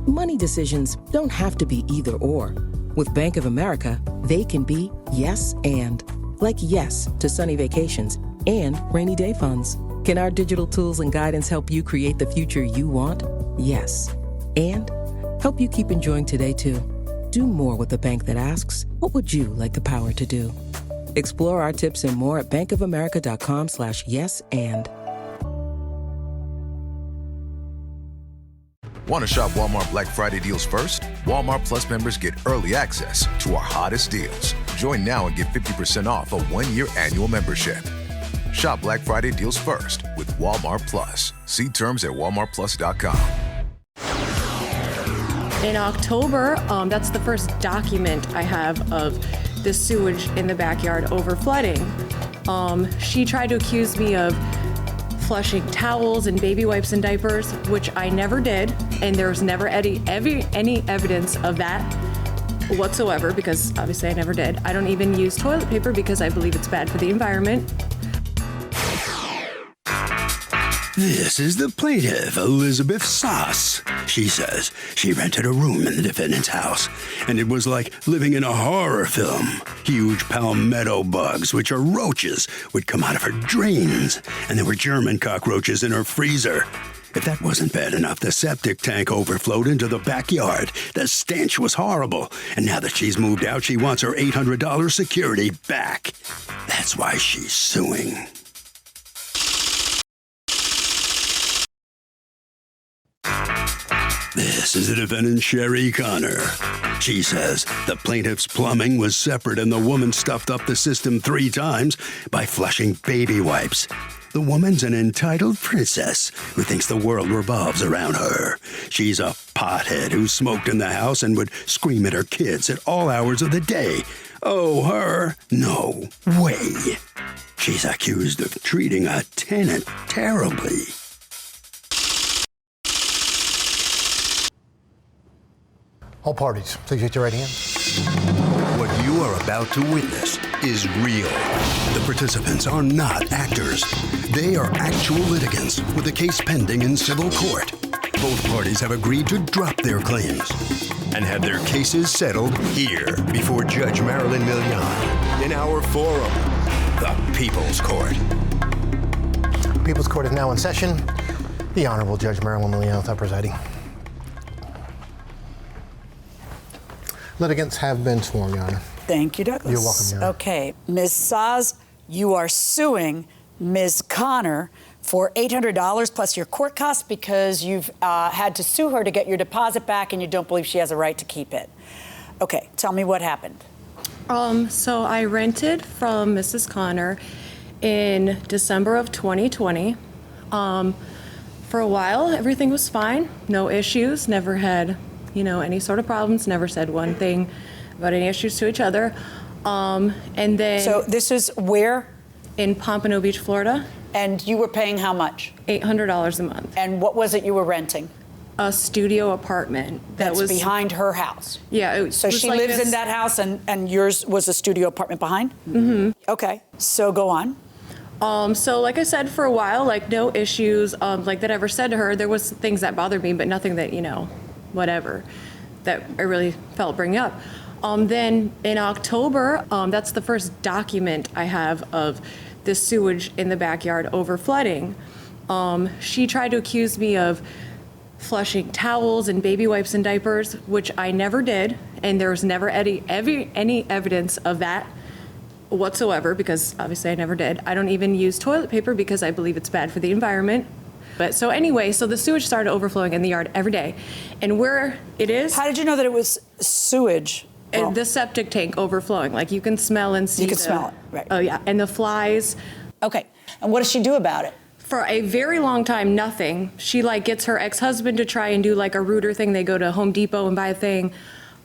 Money decisions don't have to be either or. With Bank of America, they can be yes and. Like yes to sunny vacations and rainy day funds. Can our digital tools and guidance help you create the future you want? Yes. And help you keep enjoying today too. Do more with a bank that asks, what would you like the power to do? Explore our tips and more at bankofamerica.com/yes and. Want to shop Walmart Black Friday deals first? Walmart Plus members get early access to our hottest deals. Join now and get 50% off a one-year annual membership. Shop Black Friday deals first with Walmart Plus. See terms at walmartplus.com. In October, that's the first document I have of the sewage in the backyard overflooding. She tried to accuse me of flushing towels and baby wipes and diapers, which I never did, and there's never any evidence of that whatsoever, because obviously I never did. I don't even use toilet paper because I believe it's bad for the environment. This is the plaintiff, Elizabeth Sauce. She says she rented a room in the defendant's house, and it was like living in a horror film. Huge palmetto bugs, which are roaches, would come out of her drains, and there were German cockroaches in her freezer. If that wasn't bad enough, the septic tank overflowed into the backyard. The stench was horrible, and now that she's moved out, she wants her $800 security back. That's why she's suing. This is the defendant, Sherry Connor. She says the plaintiff's plumbing was separate and the woman stuffed up the system 3 times by flushing baby wipes. The woman's an entitled princess who thinks the world revolves around her. She's a pothead who smoked in the house and would scream at her kids at all hours of the day. Oh, her? No way. She's accused of treating a tenant terribly. All parties, please raise your right hand. What you are about to witness is real. The participants are not actors. They are actual litigants with a case pending in civil court. Both parties have agreed to drop their claims and have their cases settled here before Judge Marilyn Milian in our forum, the People's Court. People's Court is now in session. The Honorable Judge Marilyn Milian presiding. Litigants have been sworn, Your Honor. Thank you, Douglas. You're welcome, Your Honor. Okay, Ms. Saz, you are suing Ms. Connor for $800 plus your court costs because you've had to sue her to get your deposit back and you don't believe she has a right to keep it. Okay, tell me what happened. So I rented from Mrs. Connor in December of 2020. For a while, everything was fine, no issues, never had any sort of problems, never said one thing about any issues to each other. And then... So this is where? In Pompano Beach, Florida. And you were paying how much? $800 a month. And what was it you were renting? A studio apartment. That's behind her house? Yeah. So she lives in that house and yours was a studio apartment behind? Mm-hmm. Okay, so go on. So like I said, for a while, no issues that I ever said to her. There was things that bothered me, but nothing that, whatever, that I really felt bringing up. Then in October, that's the first document I have of the sewage in the backyard overflooding. She tried to accuse me of flushing towels and baby wipes and diapers, which I never did, and there was never any evidence of that whatsoever, because obviously I never did. I don't even use toilet paper because I believe it's bad for the environment. But so anyway, so the sewage started overflowing in the yard every day. And where it is... How did you know that it was sewage? And the septic tank overflowing. You can smell and see. You can smell it, right. Oh, yeah. And the flies. Okay. And what does she do about it? For a very long time, nothing. She gets her ex-husband to try and do a router thing. They go to Home Depot and buy a thing,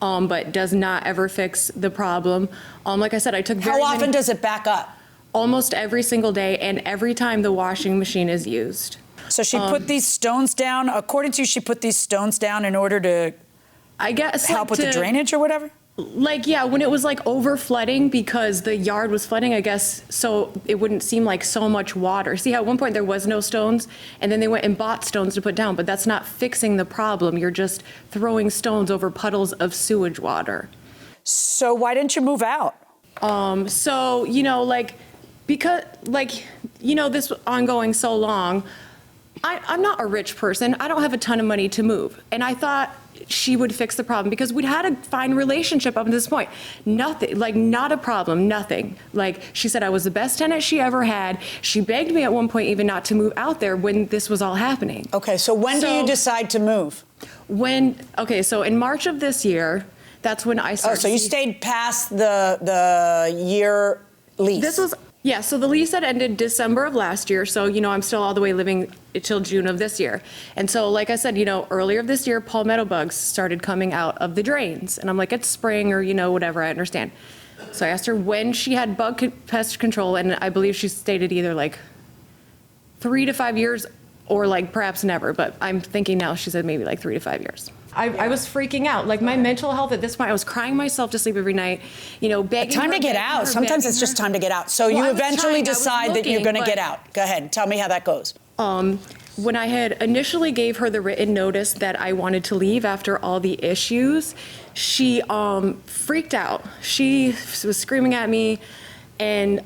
but does not ever fix the problem. Like I said, I took How often does it back up? Almost every single day, and every time the washing machine is used. So she put these stones down. According to you, she put these stones down in order to, I guess, help with the drainage or whatever? Like, yeah, when it was like over flooding because the yard was flooding, I guess, so it wouldn't seem like so much water. See how at one point there was no stones and then they went and bought stones to put down, but that's not fixing the problem. You're just throwing stones over puddles of sewage water. So why didn't you move out? So, you know, like, because, like, you know, this ongoing so long, I'm not a rich person. I don't have a ton of money to move. And I thought she would fix the problem because we'd had a fine relationship up to this point. Nothing, like not a problem, nothing. Like she said I was the best tenant she ever had. She begged me at one point even not to move out there when this was all happening. Okay, so when do you decide to move? So in March of this year, that's when I started. Oh, so you stayed past the year lease. This was, yeah, so the lease had ended December of last year, so, you know, I'm still all the way living until June of this year. And so, like I said, you know, earlier this year, palmetto bugs started coming out of the drains. And I'm like, it's spring or, you know, whatever, I understand. So I asked her when she had pest control, and I believe she stated either like 3 to 5 years or like perhaps never, but I'm thinking now she said maybe like 3 to 5 years. I was freaking out. Like my mental health at this point, I was crying myself to sleep every night, you know, begging Time her, to get begging out. her, Sometimes begging it's just her. time to get out. So Well, you I was eventually trying. I was decide that you're looking, going to but- get out. Go ahead. Tell me how that goes. When I had initially gave her the written notice that I wanted to leave after all the issues, she freaked out. She was screaming at me, and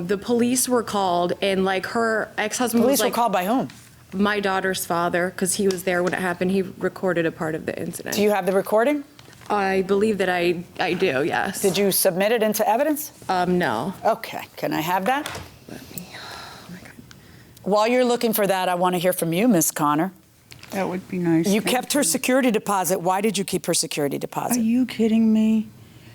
the police were called, and like her ex-husband was Police like, were called by whom? my daughter's father, because he was there when it happened. He recorded a part of the incident. Do you have the recording? I believe that I do, yes. Did you submit it into evidence? No. Okay. Can I have that? Let me, oh my God. While you're looking for that, I want to hear from you, Miss Connor. That would be nice. You Thank kept her security deposit. Why did you keep her security Are deposit? you kidding me?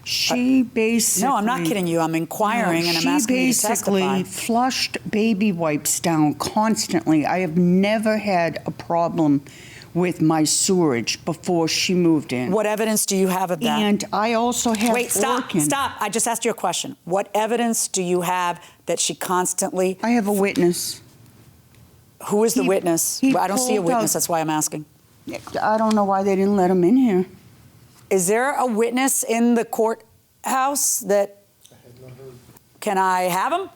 She basically... No, I'm not kidding you. I'm inquiring and I'm asking you to testify. She basically flushed baby wipes down constantly. I have never had a problem with my sewerage before she moved in. What evidence do you have of that? And I also have Wait, stop. I just asked you a question. What evidence do you have that she constantly... I have a witness. Who is the witness? he I don't see a pulled witness. out- That's why I'm asking. I don't know why they didn't let him in here. Is there a witness in the courthouse that... Can I have him?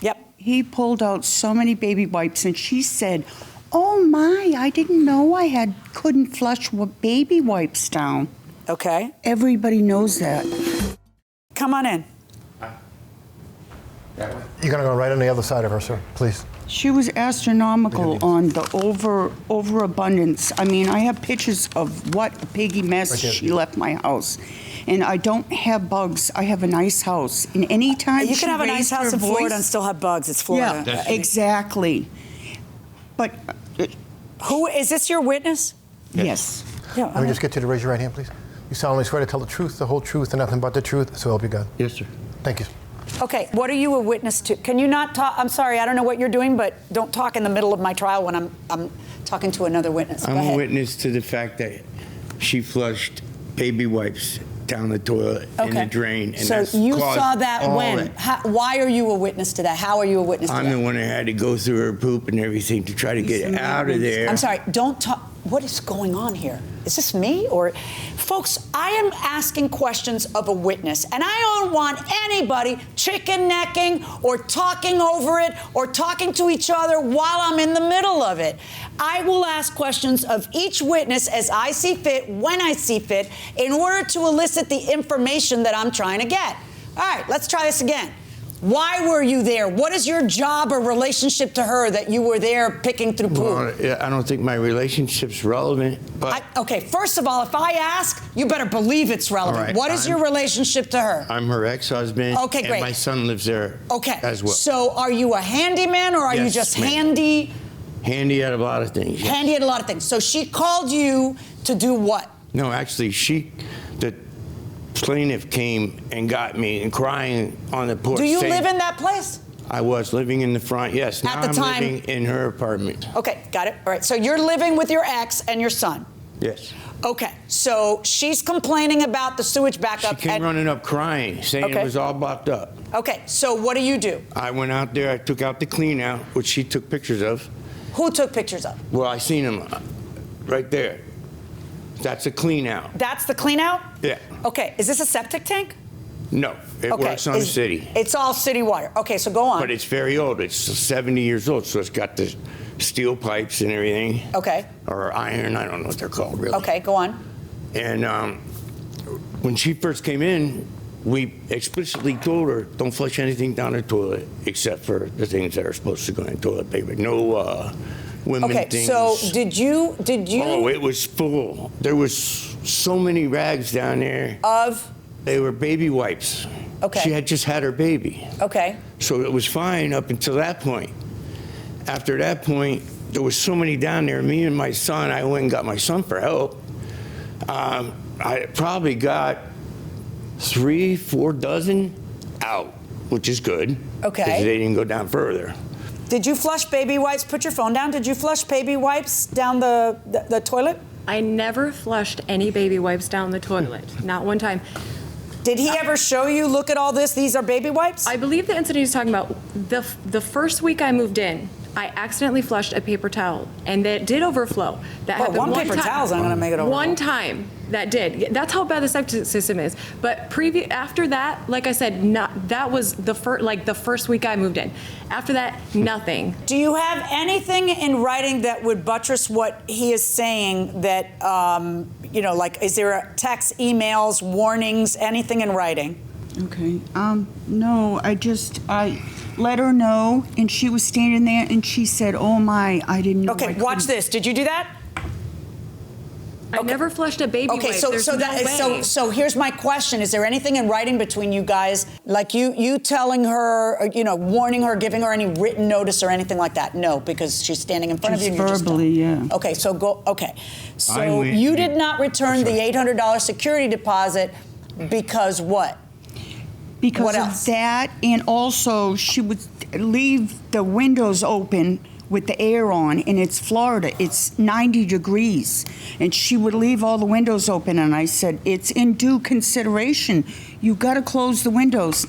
Yep. He pulled out so many baby wipes, and she said, "Oh my, I didn't know I couldn't flush baby wipes down." Okay. Everybody knows that. Come on in. You're going to go right on the other side of her, sir, please. She was astronomical on the overabundance. I mean, I have pictures of what a piggy mess Right there. she left my house. And I don't have bugs. I have a nice house. And anytime You she can have a nice raised house her in Florida voice- and still have bugs. It's Florida. Yeah, exactly. But, Who is this your witness? yes. Yeah. Let me just get you to raise your right hand, please. You solemnly swear to tell the truth, the whole truth, and nothing but the truth, so help you God. Yes, sir. Thank you. Okay, what are you a witness to? Can you not talk? I'm sorry, I don't know what you're doing, but don't talk in the middle of my trial when I'm talking to another witness. Go I'm ahead. a witness to the fact that she flushed baby wipes down the toilet in the drain. And so that's you caused saw that all when? that. Why are you a witness to that? How are you a witness to I'm that? the one that had to go through her poop and everything to try to get it out of there. I'm sorry, don't talk. What is going on here? Is this me or... Folks, I am asking questions of a witness, and I don't want anybody chicken necking or talking over it or talking to each other while I'm in the middle of it. I will ask questions of each witness as I see fit, when I see fit, in order to elicit the information that I'm trying to get. All right, let's try this again. Why were you there? What is your job or relationship to her that you were there picking through poop? Well, I don't think my relationship's relevant, but Okay, first of all, if I ask, you better believe it's relevant. All right, What is your relationship to her? I'm her ex-husband. Okay, great. And my son lives there as well. So are you a handyman or are you Yes, just ma'am. handy? Handy at a lot of things. yes. Handy at a lot of things. So she called you to do what? No, actually, the plaintiff came and got me and crying on the porch. Do you saying- live in that place? I was living in the front, yes. Now At the I'm time- living in her apartment. Okay, got it. All right, so you're living with your ex and your son. Yes. Okay, so she's complaining about the sewage She backup. came running up crying, saying Okay. it was all blocked up. Okay, so what do? I went out there, I took out the clean out, which she took pictures of. Who took pictures of? Well, I seen them right there. That's a clean out. That's the clean out? Yeah. Okay, is this a septic tank? No, it Okay. works on the city. It's all city water. Okay, so go on. But it's very old. It's 70 years old, so it's got the steel pipes and everything. Okay. Or iron, I don't know what they're called, really. Okay, go on. And when she first came in, we explicitly told her, don't flush anything down the toilet except for the things that are supposed to go in the toilet paper. No women Okay, things. so did you? Oh, it was full. There was so many rags down there. Of? They were baby wipes. Okay. She had just had her baby. Okay. So it was fine up until that point. After that point, there was so many down there. Me and my son, I went and got my son for help. I probably got 3-4 dozen out, which is good. Okay. Because they didn't go down further. Did you flush baby wipes? Put your phone down. Did you flush baby wipes down the toilet? I never flushed any baby wipes down the toilet, not one time. Did he ever show you, look at all this, these are baby wipes? I believe the incident he's talking about, the first week I moved in, I accidentally flushed a paper towel, and that did overflow. That Well, happened one paper time. towel's not gonna make it overflow. One time, that did. That's how bad the septic system is. But after that, like I said, that was the first week I moved in. After that, nothing. Do you have anything in writing that would buttress what he is saying that, like, is there a text, emails, warnings, anything in writing? Okay. No, I let her know, and she was standing there, and she said, "Oh my, I didn't know." Okay, I watch couldn't." this. Did you do that? I never flushed a baby Okay, wipe. so There's so no that way. so here's my question: is there anything in writing between you guys, like you telling her, warning her, giving her any written notice or anything like that? No, because she's standing in front of you. Just And you verbally, just don't. yeah. Okay, so go. Okay, so Finally, you did not return the sorry. $800 security deposit because what? Because What of else? that, and also she would leave the windows open with the air on, and it's Florida, it's 90 degrees, and she would leave all the windows open, and I said, it's in due consideration. You gotta close the windows.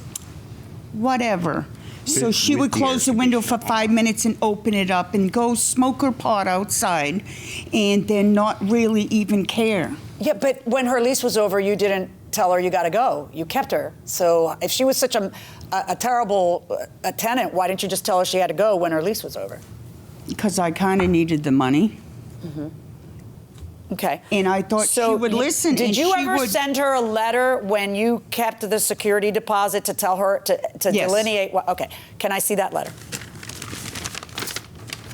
Whatever. So she with would the close air the window for conditioning. 5 minutes and open it up and go smoke her pot outside, and then not really even care. Yeah, but when her lease was over, you didn't tell her you got to go. You kept her. So if she was such a terrible tenant, why didn't you just tell her she had to go when her lease was over? Because I kind of needed the money. Okay. And I thought she would listen. Did and you she ever would, send her a letter when you kept the security deposit to tell her to Yes. delineate what? Okay. Can I see that letter?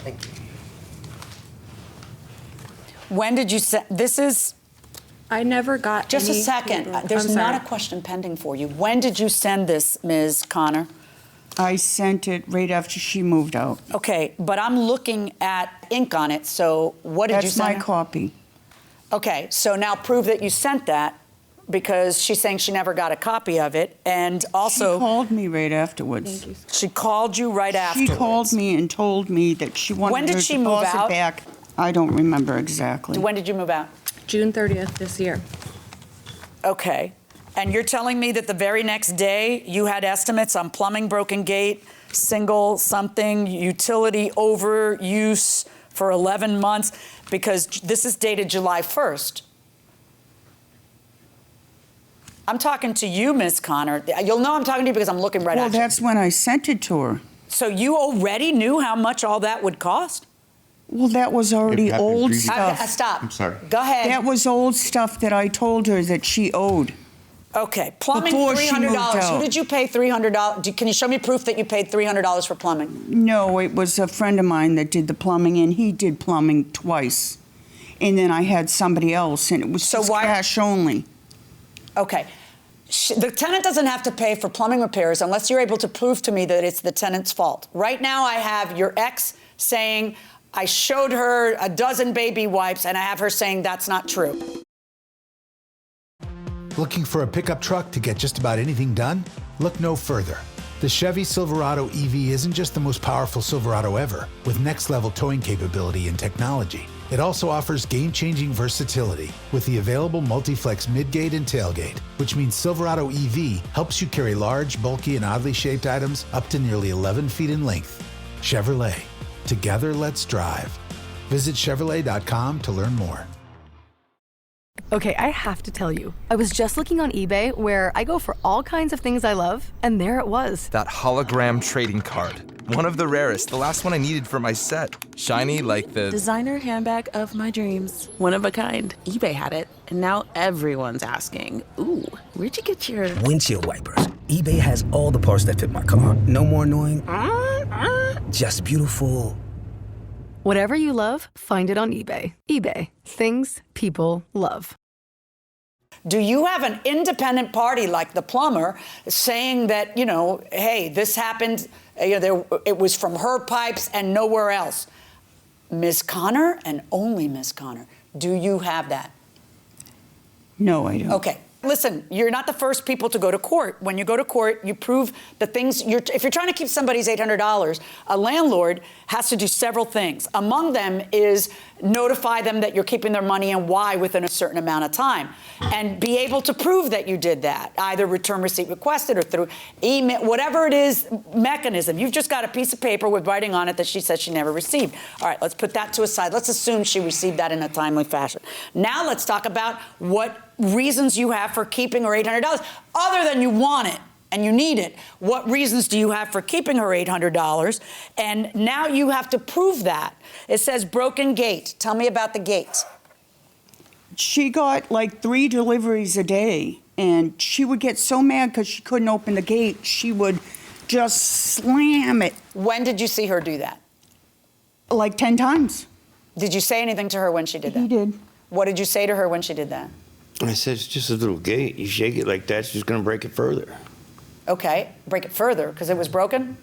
Thank you. When did you send? This is I never got just a any second. paper. There's I'm not sorry. a question pending for you. When did you send this, Ms. Connor? I sent it right after she moved out. Okay, but I'm looking at ink on it. So what did you That's send my her? copy. Okay, so now prove that you sent that because she's saying she never got a copy of it. And also, She called me right afterwards. she called you right She afterwards. called me and told me that she wanted When did her she move deposit out? back. I don't remember exactly. When did you move out? June 30th this year. Okay. And you're telling me that the very next day you had estimates on plumbing, broken gate, single something, utility overuse for 11 months, because this is dated July 1st. I'm talking to you, Ms. Connor. You'll know I'm talking to you because I'm looking right Well, at you. that's when I sent it to her. So you already knew how much all that would cost? Well, that was already happened old previously. stuff. Stop. I'm sorry. Go ahead. That was old stuff that I told her that she owed. Okay, plumbing, Before she moved $300. Who out. did you pay $300? Can you show me proof that you paid $300 for plumbing? No, it was a friend of mine that did the plumbing, and he did plumbing twice. And then I had somebody else, and it was So just why- cash only. Okay. The tenant doesn't have to pay for plumbing repairs unless you're able to prove to me that it's the tenant's fault. Right now, I have your ex saying, I showed her a dozen baby wipes, and I have her saying that's not true. Looking for a pickup truck to get just about anything done? Look no further. The Chevy Silverado EV isn't just the most powerful Silverado ever, with next-level towing capability and technology. It also offers game-changing versatility with the available multi-flex midgate and tailgate, which means Silverado EV helps you carry large, bulky, and oddly shaped items up to nearly 11 feet in length. Chevrolet. Together, let's drive. Visit Chevrolet.com to learn more. Okay, I have to tell you, I was just looking on eBay where I go for all kinds of things I love, and there it was. That hologram trading card. One of the rarest, the last one I needed for my set. Shiny like the... designer handbag of my dreams. One of a kind. eBay had it, and now everyone's asking, ooh, where'd you get your... windshield wipers. eBay has all the parts that fit my car. No more annoying, just beautiful. Whatever you love, find it on eBay. eBay. Things people love. Do you have an independent party like the plumber saying that, you know, hey, this happened, it was from her pipes and nowhere else? Ms. Connor and only Ms. Connor, do you have that? No, I don't. Okay. Listen, you're not the first people to go to court. When you go to court, you prove the things. If you're trying to keep somebody's $800, a landlord has to do several things. Among them is notify them that you're keeping their money and why within a certain amount of time, and be able to prove that you did that, either return receipt requested or through email, whatever it is, mechanism. You've just got a piece of paper with writing on it that she says she never received. All right, let's put that to a side. Let's assume she received that in a timely fashion. Now let's talk about what reasons you have for keeping her $800, other than you want it and you need it. What reasons do you have for keeping her $800? And now you have to prove that. It says broken gate. Tell me about the gate. She got like 3 deliveries a day, and she would get so mad because she couldn't open the gate. She would just slam it. When did you see her do that? Like 10 times. Did you say anything to her when she did that? He did. What did you say to her when she did that? I said, it's just a little gate. You shake it like that, she's going to break it further. Okay, break it further because it was broken?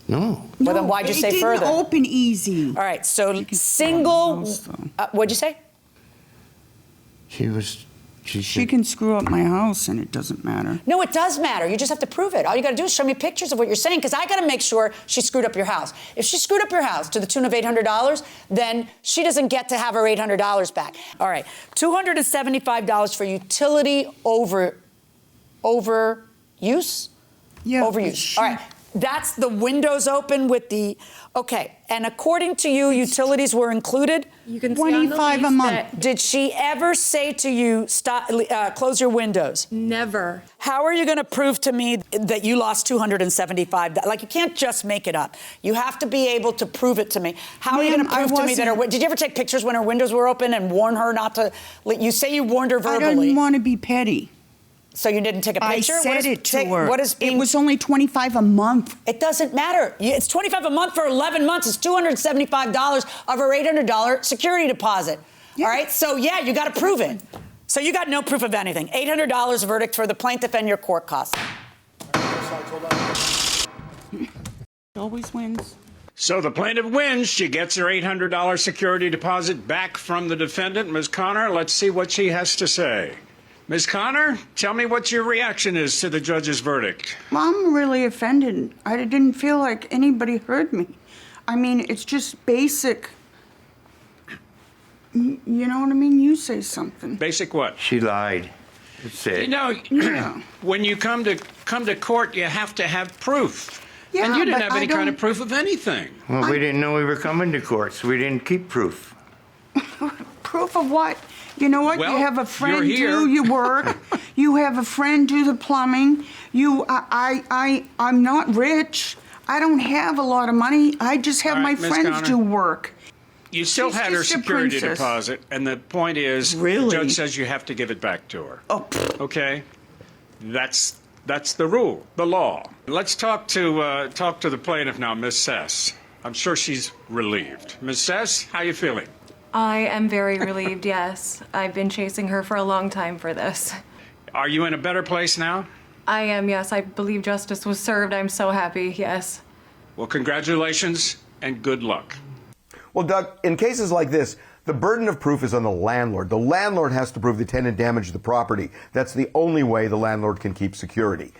No. Well, then why'd you say further? It didn't open easy. All right, so single, what'd you say? She can screw up my house and it doesn't matter. No, it does matter. You just have to prove it. All you got to do is show me pictures of what you're saying, because I got to make sure she screwed up your house. If she screwed up your house to the tune of $800, then she doesn't get to have her $800 back. All right, $275 for utility overuse? Yeah. Overuse. All right. That's the windows open with the, okay. And according to you, utilities were included? You can see on the $25 a lease month. that- Did she ever say to you, stop, close your windows? Never. How are you going to prove to me that you lost $275? Like, you can't just make it up. You have to be able to prove it to me. How are you going to prove to me that her, did you ever take pictures when her windows were open and warn her not to, you say you warned her verbally. I didn't want to be petty. So you didn't take a picture? I said it to her. What is being, it was only $25 a month. It doesn't matter. It's $25 a month for 11 months. It's $275 of her $800 security deposit. Yeah. All right? So, yeah, you got to prove it. So you got no proof of anything. $800 verdict for the plaintiff and your court costs. Always wins. So the plaintiff wins. She gets her $800 security deposit back from the defendant, Ms. Connor. Let's see what she has to say. Ms. Connor, tell me what your reaction is to the judge's verdict. Well, I'm really offended. I didn't feel like anybody heard me. I mean, it's just basic. You know what I mean? You say something. Basic what? She lied. That's it. You know, Yeah. when you come to court, you have to have proof. Yeah, and you didn't but have I any kind of don't- proof of anything. Well, we didn't know we were coming to court, so we didn't keep proof. Proof of what? You know what? Well, you have a friend you're here. do your work. You have a friend do the plumbing. I'm not rich. I don't have a lot of money. I just have All my right, Ms. friends Connor. do work. You still She's had her just a security princess. deposit, and the point is, Really? the judge says you have to give it back to her. Oh, pfft. Okay, that's the rule, the law. Let's talk to the plaintiff now, Miss Sess. I'm sure she's relieved. Miss Sess, how you feeling? I am very relieved, yes. I've been chasing her for a long time for this. Are you in a better place now? I am, yes. I believe justice was served. I'm so happy, yes. Well, congratulations and good luck. Well, Doug, in cases like this, the burden of proof is on the landlord. The landlord has to prove the tenant damaged the property. That's the only way the landlord can keep security.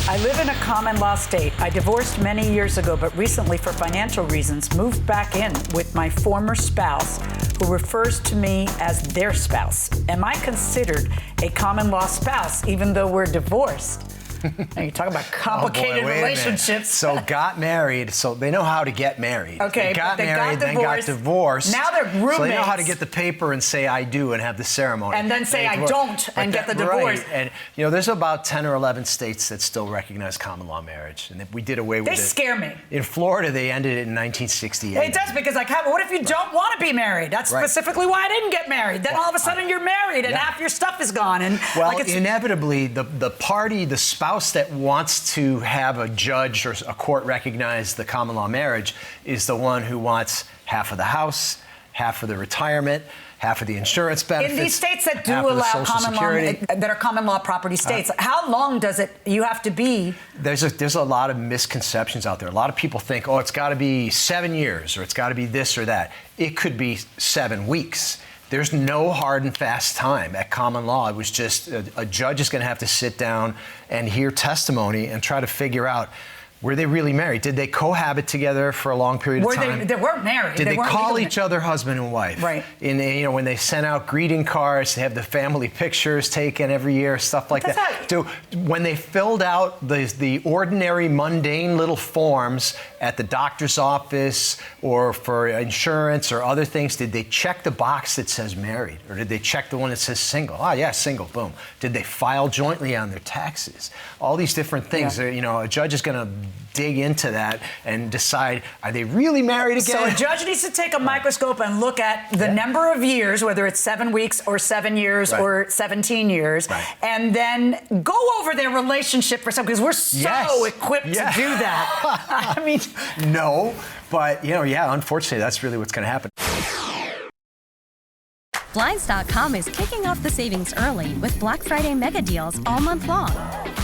I live in a common law state. I divorced many years ago, but recently, for financial reasons, moved back in with my former spouse, who refers to me as their spouse. Am I considered a common law spouse, even though we're divorced? And you talk about complicated wait a minute. relationships. So got married. So they know how to get married. Okay, they got but they married, got then got divorced. Now they're roommates. So they know how to get the paper and say I do and have the ceremony. And then say They I divorce. don't and get the Right. divorce. And there's about 10 or 11 states that still recognize common law marriage, and we did away with it. They scare me. In Florida, they ended it in 1968. It does, because what if you don't want to be married? That's specifically why I didn't get married. Then all of a sudden you're married and half your stuff is gone. And inevitably, the party, the spouse that wants to have a judge or a court recognize the common law marriage is the one who wants half of the house, half of the retirement, half of the insurance benefits. In these states that do half of the allow Social Security. that are common law property states, how long does you have to be? There's a lot of misconceptions out there. A lot of people think, it's got to be 7 years or it's got to be this or that. It could be 7 weeks. There's no hard and fast time at common law. It was just a judge is going to have to sit down and hear testimony and try to figure out, were they really married? Did they cohabit together for a long period of time? They weren't married. Did they weren't call legally each other husband and wife? Right. When they sent out greeting cards, they have the family pictures taken every year, stuff like that. When they filled out the ordinary, mundane little forms at the doctor's office or for insurance or other things, did they check the box that says married? Or did they check the one that says single? Oh, yeah, single, boom. Did they file jointly on their taxes? All these different things. Yeah. A judge is going to dig into that and decide, are they really married again? So a judge needs to take a microscope and look at the number of years, whether it's 7 weeks or 7 years or 17 years, and then go over their relationship for something, because we're so equipped to do that. I mean, no, but unfortunately, that's really what's going to happen. Blinds.com is kicking off the savings early with Black Friday mega deals all month long.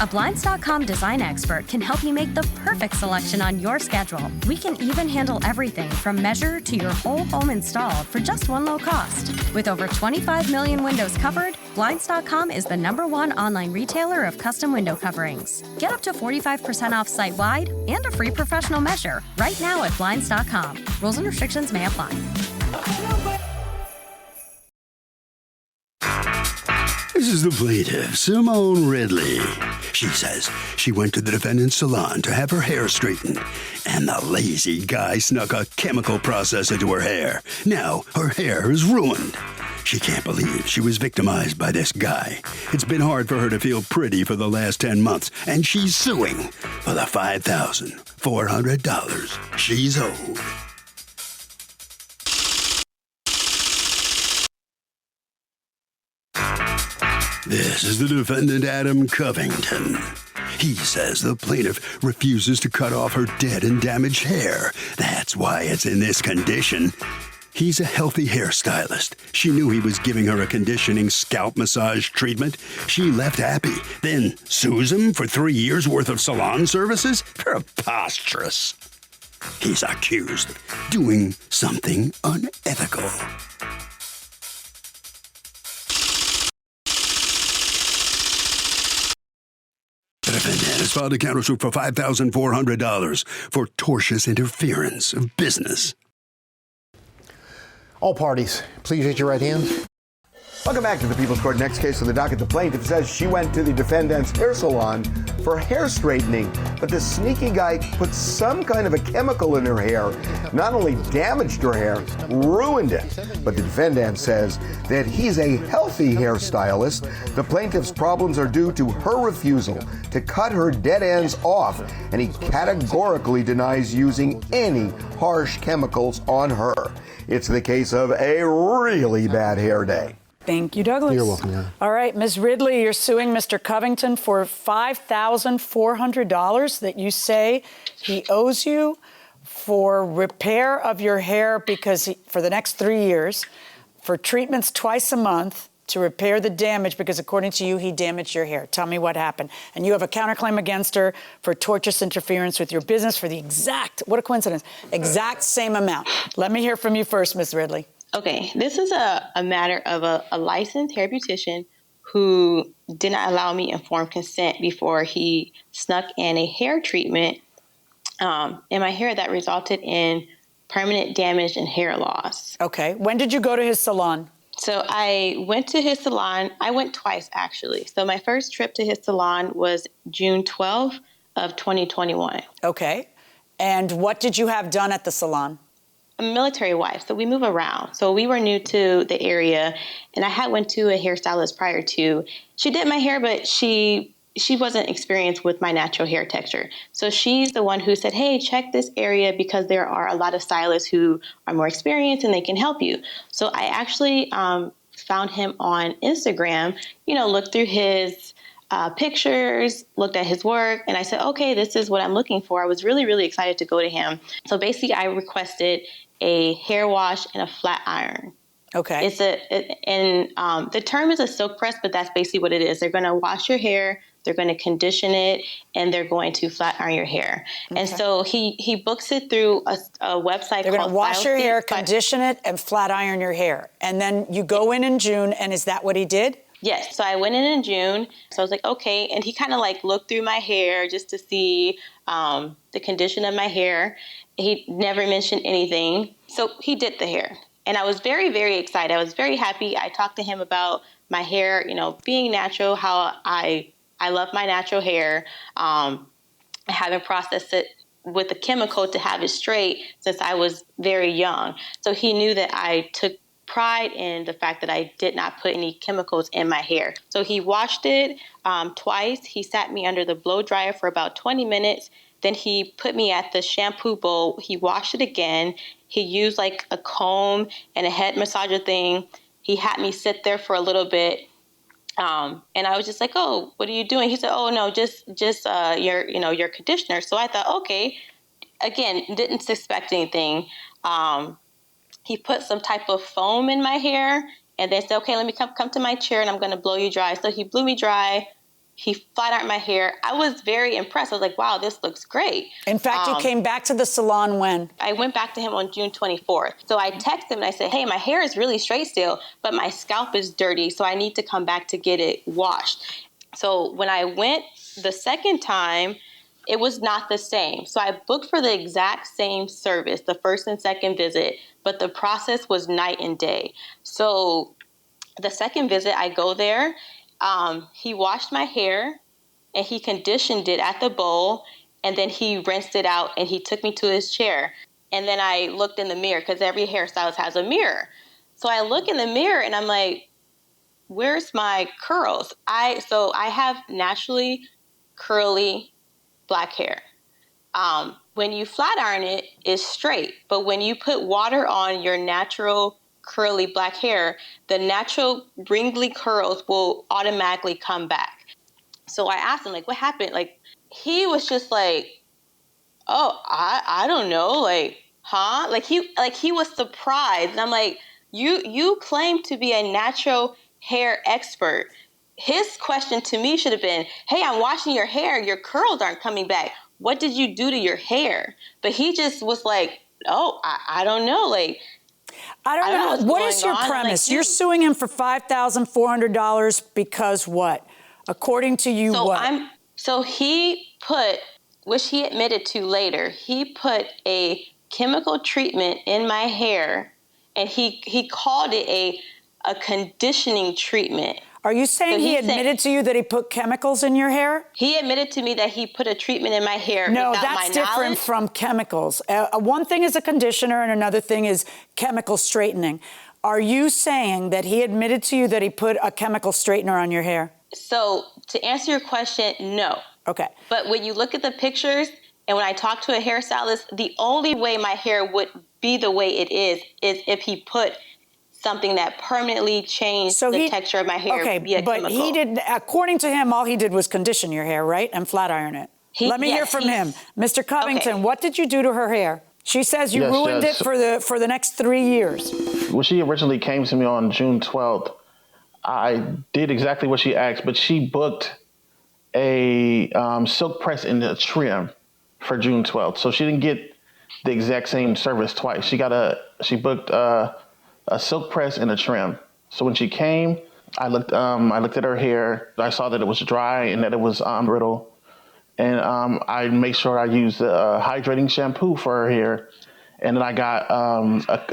A Blinds.com design expert can help you make the perfect selection on your schedule. We can even handle everything from measure to your whole home installed for just one low cost. With over 25 million windows covered, Blinds.com is the #1 online retailer of custom window coverings. Get up to 45% off site-wide and a free professional measure right now at Blinds.com. Rules and restrictions may apply. This is the plaintiff, Simone Ridley. She says she went to the defendant's salon to have her hair straightened, and the lazy guy snuck a chemical process into her hair. Now her hair is ruined. She can't believe she was victimized by this guy. It's been hard for her to feel pretty for the last 10 months, and she's suing for the $5,400 she's owed. This is the defendant, Adam Covington. He says the plaintiff refuses to cut off her dead and damaged hair. That's why it's in this condition. He's a healthy hairstylist. She knew he was giving her a conditioning scalp massage treatment. She left happy, then sues him for 3 years' worth of salon services? Preposterous. He's accused of doing something unethical. The defendant has filed a countersuit for $5,400 for tortious interference of business. All parties, please raise your right hand. Welcome back to the People's Court. Next case on the docket. The plaintiff says she went to the defendant's hair salon for hair straightening, but the sneaky guy put some kind of a chemical in her hair. Not only damaged her hair, ruined it. But the defendant says that he's a healthy hairstylist. The plaintiff's problems are due to her refusal to cut her dead ends off, and he categorically denies using any harsh chemicals on her. It's the case of a really bad hair day. Thank you, Douglas. You're welcome, Yana. All right, Ms. Ridley, you're suing Mr. Covington for $5,400 that you say he owes you for repair of your hair because for the next 3 years, for treatments twice a month to repair the damage because, according to you, he damaged your hair. Tell me what happened. And you have a counterclaim against her for tortious interference with your business for the exact, what a coincidence, exact same amount. Let me hear from you first, Ms. Ridley. Okay, this is a matter of a licensed hair beautician who did not allow me informed consent before he snuck in a hair treatment in my hair that resulted in permanent damage and hair loss. Okay, when did you go to his salon? So I went to his salon. I went twice, actually. So my first trip to his salon was June 12th of 2021. Okay. And what did you have done at the salon? I'm a military wife, so we move around. So we were new to the area, and I had went to a hairstylist prior to. She did my hair, but she wasn't experienced with my natural hair texture. So she's the one who said, hey, check this area because there are a lot of stylists who are more experienced and they can help you. So I actually found him on Instagram, looked through his pictures, looked at his work, and I said, okay, this is what I'm looking for. I was really, really excited to go to him. So basically I requested a hair wash and a flat iron. Okay. The term is a silk press, but that's basically what it is. They're going to wash your hair, they're going to condition it, and they're going to flat iron your hair. Okay. And so he books it through a website. They're going to wash your hair, condition it, and flat iron your hair. And then you go in June, and is that what he did? Yes. So I went in June. So I was like, okay. And he kind of looked through my hair just to see the condition of my hair. He never mentioned anything. So he did the hair. And I was very, very excited. I was very happy. I talked to him about my hair, being natural, how I love my natural hair. I haven't processed it with a chemical to have it straight since I was very young. So he knew that I took pride in the fact that I did not put any chemicals in my hair. So he washed it twice. He sat me under the blow dryer for about 20 minutes. Then he put me at the shampoo bowl. He washed it again. He used a comb and a head massager thing. He had me sit there for a little bit. And I was just like, oh, what are you doing? He said, oh, no, just your conditioner. So I thought, okay, again, didn't suspect anything. He put some type of foam in my hair and then said, okay, let me come to my chair and I'm going to blow you dry. So he blew me dry. He flat ironed my hair. I was very impressed. I was like, wow, this looks great. In fact, you came back to the salon when? I went back to him on June 24th. So I texted him and I said, hey, my hair is really straight still, but my scalp is dirty, so I need to come back to get it washed. So when I went the second time, it was not the same. So I booked for the exact same service, the first and second visit, but the process was night and day. So the second visit, I go there. He washed my hair and he conditioned it at the bowl, and then he rinsed it out and he took me to his chair. And then I looked in the mirror because every hairstylist has a mirror. So I look in the mirror and I'm like, where's my curls? So I have naturally curly black hair. When you flat iron it, it's straight. But when you put water on your natural curly black hair, the natural wrinkly curls will automatically come back. So I asked him, what happened? He was just like, oh, I don't know, huh? He was surprised. And I'm like, you claim to be a natural hair expert. His question to me should have been, hey, I'm washing your hair. Your curls aren't coming back. What did you do to your hair? But he just was like, oh, I don't know. I don't know. What is your premise? You're suing him for $5,400 because what? According to you, what? So he put, which he admitted to later, he put a chemical treatment in my hair, and he called it a conditioning treatment. Are you saying he admitted to you that he put chemicals in your hair? He admitted to me that he put a treatment in my hair without my knowledge. No, that's different from chemicals. One thing is a conditioner and another thing is chemical straightening. Are you saying that he admitted to you that he put a chemical straightener on your hair? So to answer your question, no. Okay. But when you look at the pictures and when I talk to a hairstylist, the only way my hair would be the way it is if he put something that permanently changed the texture of my hair via chemical. But he did, according to him, all he did was condition your hair, right? And flat iron it. Let me hear from him. Mr. Covington, what did you do to her hair? She says you ruined it for the next 3 years. When she originally came to me on June 12th, I did exactly what she asked, but she booked a silk press and a trim for June 12th. So she didn't get the exact same service twice. She booked a silk press and a trim. So when she came, I looked at her hair. I saw that it was dry and that it was brittle. And I made sure I used hydrating shampoo for her hair. And then I got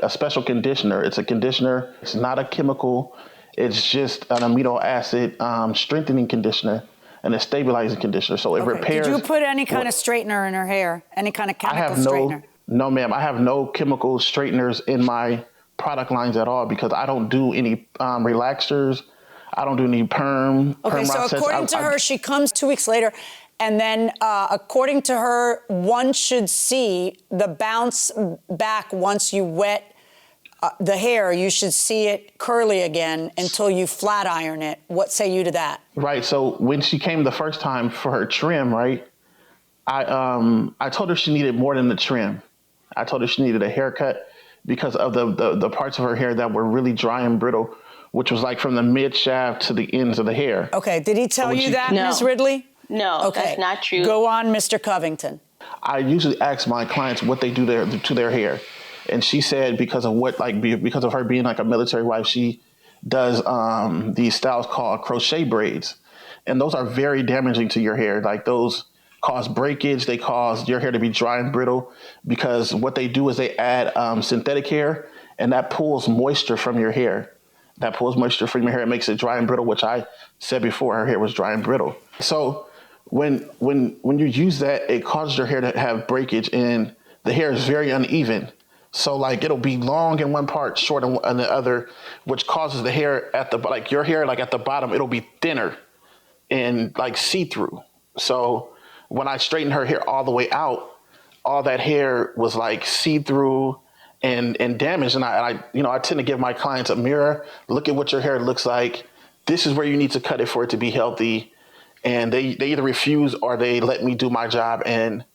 a special conditioner. It's a conditioner. It's not a chemical. It's just an amino acid strengthening conditioner and a stabilizing conditioner. So it repairs. Did you put any kind of straightener in her hair? Any kind of chemical straightener? No, ma'am. I have no chemical straighteners in my product lines at all because I don't do any relaxers. I don't do any perm. Okay, so according to her, she comes 2 weeks later, and then according to her, one should see the bounce back once you wet the hair. You should see it curly again until you flat iron it. What say you to that? Right. So when she came the first time for her trim, right, I told her she needed more than the trim. I told her she needed a haircut because of the parts of her hair that were really dry and brittle, which was like from the mid shaft to the ends of the hair. Okay. Did he tell you that, Ms. Ridley? No, okay. That's not true. Go on, Mr. Covington. I usually ask my clients what they do to their hair. And she said because of her being like a military wife, she does these styles called crochet braids. And those are very damaging to your hair. Like those cause breakage. They cause your hair to be dry and brittle because what they do is they add synthetic hair and that pulls moisture from your hair. That pulls moisture from your hair. It makes it dry and brittle, which I said before her hair was dry and brittle. So when you use that, it causes your hair to have breakage and the hair is very uneven. So like it'll be long in one part, short in the other, which causes the hair your hair at the bottom, it'll be thinner and like see-through. So when I straightened her hair all the way out, all that hair was like see-through and damaged. And I tend to give my clients a mirror, look at what your hair looks like. This is where you need to cut it for it to be healthy. And they either refuse or they let me do my job and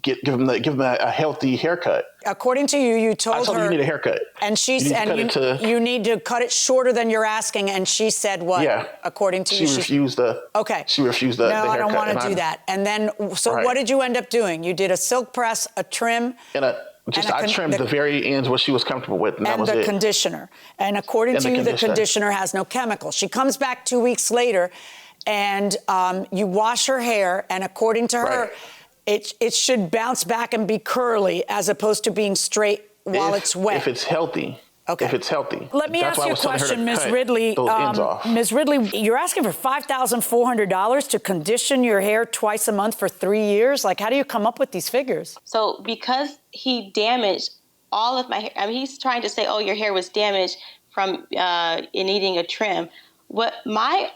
give them a healthy haircut. According to you, you told her. I told her you need a haircut. And she said you need to cut it shorter than you're asking. And she said what? Yeah. According to you, she refused the. Okay. She refused the haircut. No, I don't want to do that. And then, what did you end up doing? You did a silk press, a trim, I trimmed the very ends what she was comfortable with, and that was it. And the conditioner. And according to you, the conditioner has no chemicals. She comes back 2 weeks later, and you wash her hair, and according to her, it should bounce back and be curly as opposed to being straight while it's wet. If it's healthy. Okay. If it's healthy. Let me ask you a question, Ms. Ridley. Ms. Ridley, you're asking for $5,400 to condition your hair twice a month for 3 years? Like, how do you come up with these figures? So because he damaged all of my hair, I mean, he's trying to say, oh, your hair was damaged from in needing a trim. What my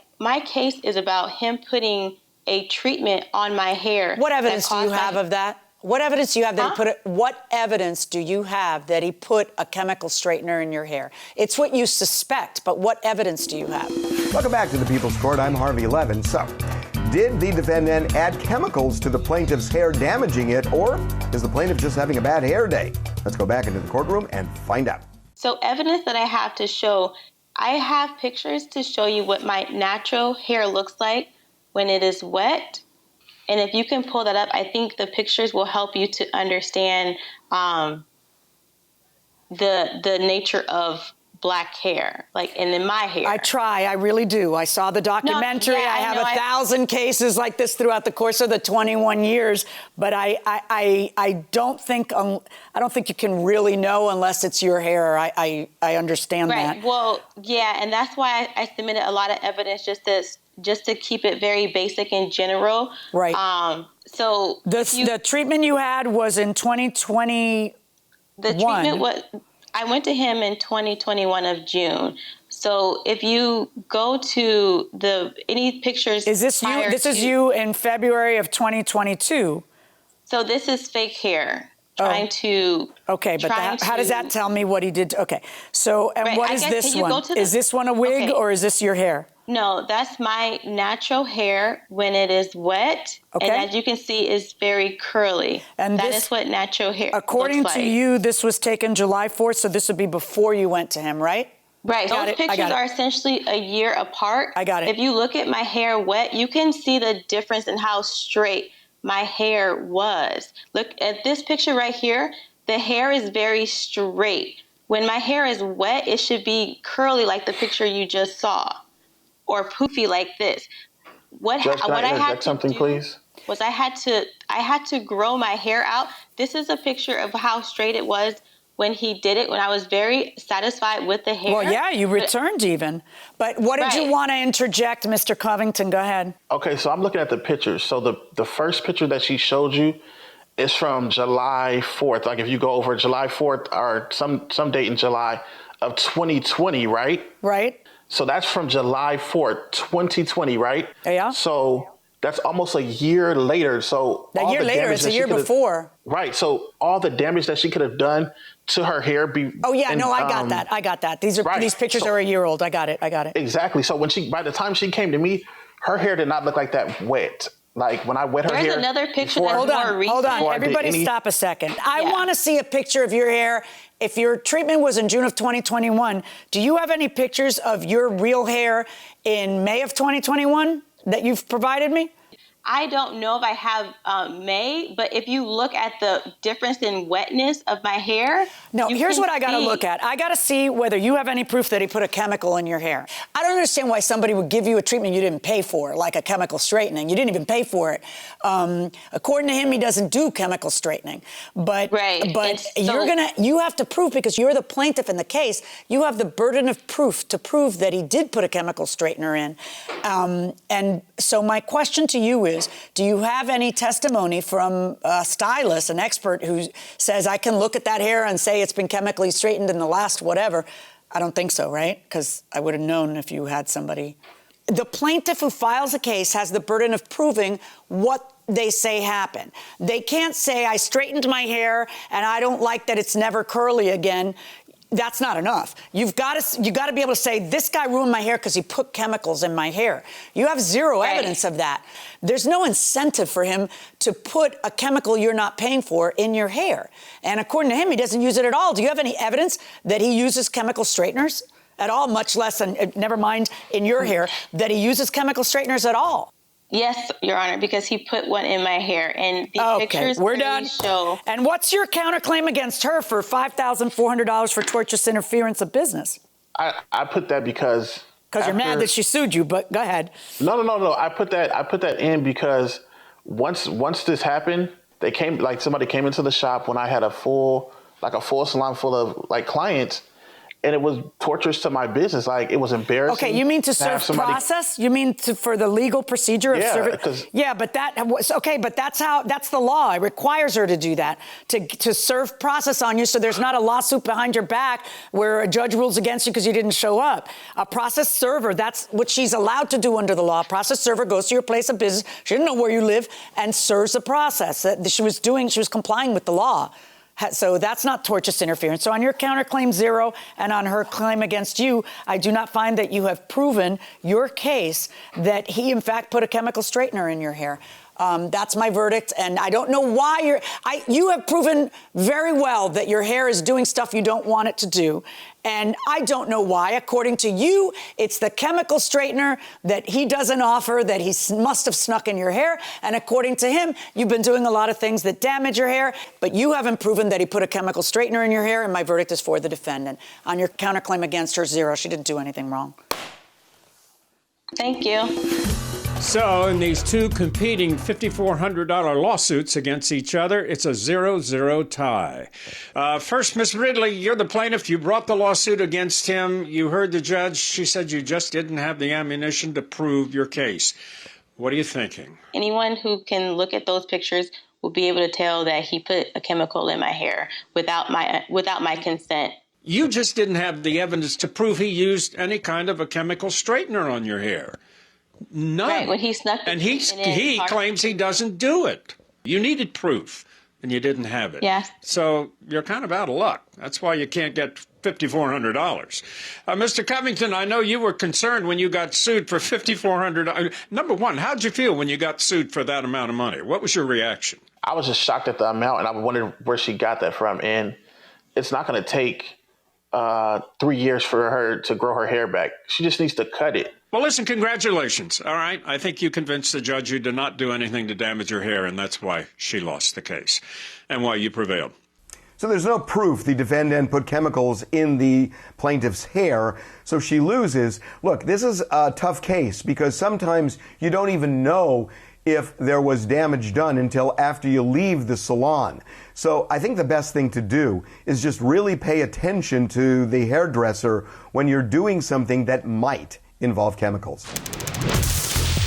case is about him putting a treatment on my hair. What evidence do you have of that? What evidence do you have that he put it? What evidence do you have that he put a chemical straightener in your hair? It's what you suspect, but what evidence do you have? Welcome back to the People's Court. I'm Harvey Levin. So, did the defendant add chemicals to the plaintiff's hair, damaging it, or is the plaintiff just having a bad hair day? Let's go back into the courtroom and find out. So, evidence that I have to show, I have pictures to show you what my natural hair looks like when it is wet. And if you can pull that up, I think the pictures will help you to understand the nature of black hair, like in my hair. I really do. I saw the documentary. I have 1,000 cases like this throughout the course of the 21 years. But I don't think you can really know unless it's your hair. I understand that. Right. Well, yeah, and that's why I submitted a lot of evidence just to keep it very basic and general. Right. So the treatment you had was in 2021. The treatment was, I went to him in 2021 of June. So if you go to any pictures, is this you? This is you in February of 2022. So this is fake hair. Trying to. Okay, but how does that tell me what he did? Okay. So, and what is this one? Is this one a wig or is this your hair? No, that's my natural hair when it is wet. Okay. And as you can see, it's very curly. And that is what natural hair according looks like. to you, this was taken July 4th, so this would be before you went to him, right? Right. Those pictures are essentially a year apart. I got it. If you look at my hair wet, you can see the difference in how straight my hair was. Look at this picture right here. The hair is very straight. When my hair is wet, it should be curly like the picture you just saw, or poofy like this. Judge, can I interject something, please? was I had to grow my hair out. This is a picture of how straight it was when he did it, when I was very satisfied with the hair. Well, yeah, you returned even. But what did you want to interject, Mr. Covington? Go ahead. Okay, so I'm looking at the pictures. So the first picture that she showed you is from July 4th. Like if you go over July 4th or some date in July of 2020, right? Right. So that's from July 4th, 2020, right? Yeah. So that's almost a year later. So a year later, it's a year before. Right. So all the damage that she could have done to her hair I got that. These pictures are a year old. I got it. Exactly. So by the time she came to me, her hair did not look like that wet. Like when I wet her hair. There's another picture that's more recent. Hold on. Everybody stop a second. I want to see a picture of your hair. If your treatment was in June of 2021, do you have any pictures of your real hair in May of 2021 that you've provided me? I don't know if I have May, but if you look at the difference in wetness of my hair. No, here's what I got to look at. I got to see whether you have any proof that he put a chemical in your hair. I don't understand why somebody would give you a treatment you didn't pay for, like a chemical straightening. You didn't even pay for it. According to him, he doesn't do chemical straightening. But you have to prove, because you're the plaintiff in the case, you have the burden of proof to prove that he did put a chemical straightener in. And so my question to you is, do you have any testimony from a stylist, an expert who says, I can look at that hair and say it's been chemically straightened in the last whatever? I don't think so, right? Because I would have known if you had somebody. The plaintiff who files a case has the burden of proving what they say happened. They can't say, I straightened my hair and I don't like that it's never curly again. That's not enough. You've got to be able to say, this guy ruined my hair because he put chemicals in my hair. You have zero evidence of that. There's no incentive for him to put a chemical you're not paying for in your hair. And according to him, he doesn't use it at all. Do you have any evidence that he uses chemical straighteners at all, much less, and never mind in your hair, that he uses chemical straighteners at all? Yes, Your Honor, because he put one in my hair, and the pictures we're done. Show. And what's your counterclaim against her for $5,400 for tortious interference of business? I put that because you're mad that she sued you. But go ahead. No. I put that in because once this happened, somebody came into the shop when I had a full salon full of clients. And it was torturous to my business. Like, it was embarrassing. Okay, you mean to serve process? You mean for the legal procedure of serving? Yeah, but that's the law. It requires her to do that, to serve process on you, so there's not a lawsuit behind your back where a judge rules against you because you didn't show up. A process server, that's what she's allowed to do under the law. A process server goes to your place of business. She didn't know where you live and serves a process. She was complying with the law. So that's not tortious interference. So on your counterclaim 0 and on her claim against you, I do not find that you have proven your case that he, in fact, put a chemical straightener in your hair. That's my verdict, and I don't know why you have proven very well that your hair is doing stuff you don't want it to do, and I don't know why. According to you, it's the chemical straightener that he doesn't offer that he must have snuck in your hair, and according to him, you've been doing a lot of things that damage your hair, but you haven't proven that he put a chemical straightener in your hair, and my verdict is for the defendant. On your counterclaim against her, 0. She didn't do anything wrong. Thank you. So in these two competing $5,400 lawsuits against each other, it's a 0-0 tie. First, Ms. Ridley, you're the plaintiff. You brought the lawsuit against him. You heard the judge. She said you just didn't have the ammunition to prove your case. What are you thinking? Anyone who can look at those pictures will be able to tell that he put a chemical in my hair without my consent. You just didn't have the evidence to prove he used any kind of a chemical straightener on your hair. None. Right, when he snuck and he claims he doesn't do it. You needed proof, and you didn't have it. Yes. So you're kind of out of luck. That's why you can't get $5,400. Mr. Covington, I know you were concerned when you got sued for $5,400. Number one, how'd you feel when you got sued for that amount of money? What was your reaction? I was just shocked at the amount, and I wondered where she got that from. And it's not going to take 3 years for her to grow her hair back. She just needs to cut it. Well, listen, congratulations. All right. I think you convinced the judge you did not do anything to damage her hair, and that's why she lost the case and why you prevailed. So there's no proof the defendant put chemicals in the plaintiff's hair, so she loses. Look, this is a tough case because sometimes you don't even know if there was damage done until after you leave the salon. So I think the best thing to do is just really pay attention to the hairdresser when you're doing something that might involve chemicals.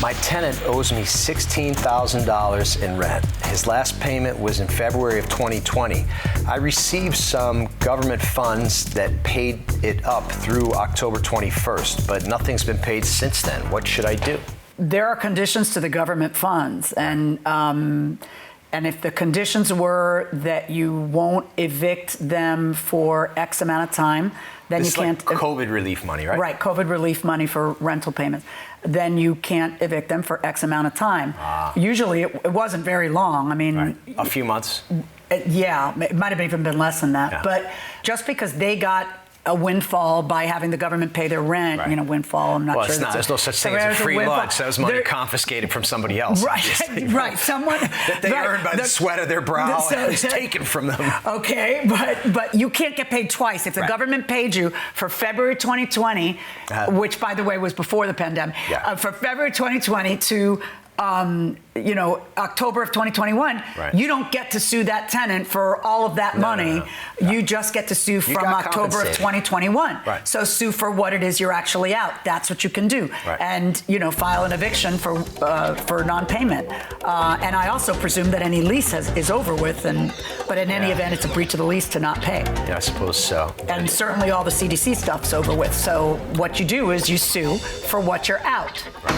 My tenant owes me $16,000 in rent. His last payment was in February of 2020. I received some government funds that paid it up through October 21st, but nothing's been paid since then. What should I do? There are conditions to the government funds, and if the conditions were that you won't evict them for X amount of time, then This you is can't. like COVID relief money, right? Right, COVID relief money for rental payments. Then you can't evict them for X amount of time. Usually it wasn't very long. I mean, a few months. Yeah, it might have even been less than that. Yeah. But just because they got a windfall by having the government pay their rent, windfall, I'm not Well, sure. there's no such thing as a free lunch. That was money confiscated from somebody else. Right, right. Someone that they earned by the sweat of their brow and it's taken from them. Okay, but you can't get paid twice. If the government paid you for February 2020, which by the way was before the pandemic, for February 2020 to October of 2021, you don't get to sue that tenant for all of that money. No. You just get to sue from October of 2021. Right. So sue for what it is you're actually out. That's what you can do. Right. And, file an eviction for non-payment. And I also presume that any lease is over with, but in any event, it's a breach of the lease to not pay. Yeah, I suppose so. And certainly all the CDC stuff's over with. So what you do is you sue for what you're out. Right.